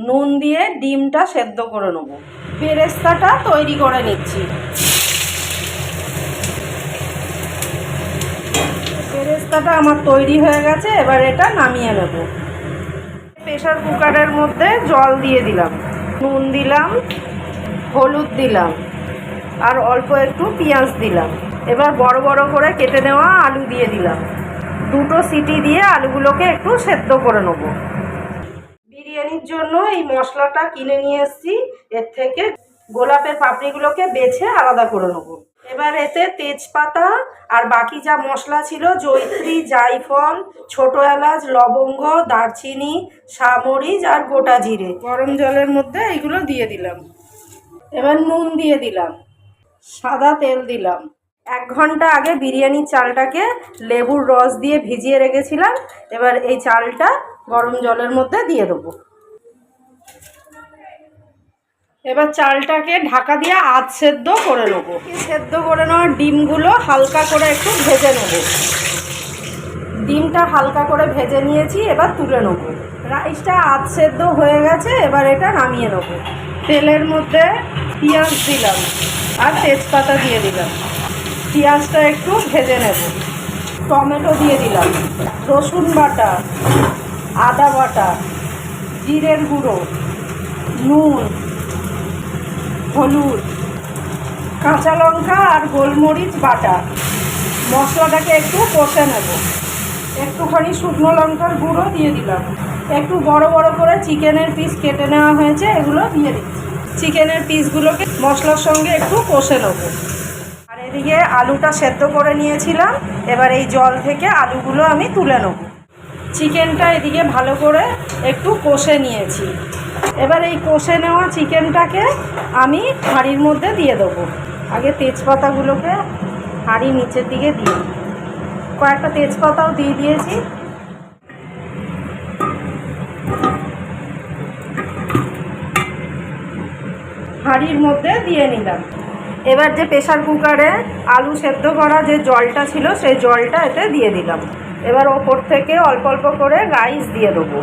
নুন দিয়ে ডিমটা সেদ্ধ করে নেব। বেরেস্তাটা তৈরি করে নিচ্ছি। বেরেস্তাটা আমার তৈরি হয়ে গেছে, এবার এটা নামিয়ে নেব। প্রেসার কুকারের মধ্যে জল দিয়ে দিলাম, নুন দিলাম, হলুদ দিলাম, আর অল্প একটু পেঁয়াজ দিলাম। এবার বড় বড় করে কেটে নেওয়া আলু দিয়ে দিলাম। দুটো সিটি দিয়ে আলুগুলোকে একটু সেদ্ধ করে নেব। বিরিয়ানির জন্য এই মশলাটা কিনে নিয়ে এসেছি, এর থেকে গোলাপের পাপড়িগুলোকে বেছে আলাদা করে নেব। এবার এতে তেজপাতা আর বাকি যা মশলা ছিল, জয়িত্রী, জায়ফল, ছোট এলাচ, লবঙ্গ, দারচিনি, সামরিচ আর গোটা জিরে গরম জলের মধ্যে এইগুলো দিয়ে দিলাম। এবার নুন দিয়ে দিলাম, সাদা তেল দিলাম। 1 ঘন্টা আগে বিরিয়ানির চালটাকে লেবুর রস দিয়ে ভিজিয়ে রেখেছিলাম। এবার এই চালটা গরম জলের মধ্যে দিয়ে দেবো। এবার চালটাকে ঢাকা দিয়ে আধ সেদ্ধ করে নেব। সেদ্ধ করে নেওয়া ডিমগুলো হালকা করে একটু ভেজে নেব। ডিমটা হালকা করে ভেজে নিয়েছি, এবার তুলে নেব। রাইসটা আধ সেদ্ধ হয়ে গেছে, এবার এটা নামিয়ে নেব। তেলের মধ্যে পেঁয়াজ দিলাম আর তেজপাতা দিয়ে দিলাম। পেঁয়াজটা একটু ভেজে নেব। টমেটো দিয়ে দিলাম, রসুন বাটা, আদা বাটা, জিরের গুঁড়ো, নুন, হলুদ, কাঁচা লঙ্কা আর গোলমরিচ বাটা। মশলাটাকে একটু কষে নেব। একটুখানি শুকনো লঙ্কার গুঁড়ো দিয়ে দিলাম। একটু বড় বড় করে চিকেনের পিস কেটে নেওয়া হয়েছে, এগুলো দিয়ে দিচ্ছি। চিকেনের পিসগুলোকে মশলার সঙ্গে একটু কষে নেব। আর এদিকে আলুটা সেদ্ধ করে নিয়েছিলাম, এবার এই জল থেকে আলুগুলো আমি তুলে নেব। চিকেনটা এদিকে ভালো করে একটু কষে নিয়েছি। এবার এই কষে নেওয়া চিকেনটাকে আমি হাঁড়ির মধ্যে দিয়ে দেবো। আগে তেজপাতাগুলোকে হাঁড়ির নিচের দিকে দিয়ে কয়েকটা তেজপাতাও দিয়ে দিয়েছি। হাঁড়ির মধ্যে দিয়ে নিলাম। এবার যে প্রেসার কুকারে আলু সেদ্ধ করা যে জলটা ছিল, সেই জলটা এতে দিয়ে দিলাম। এবার ওপর থেকে অল্প অল্প করে রাইস দিয়ে দেবো।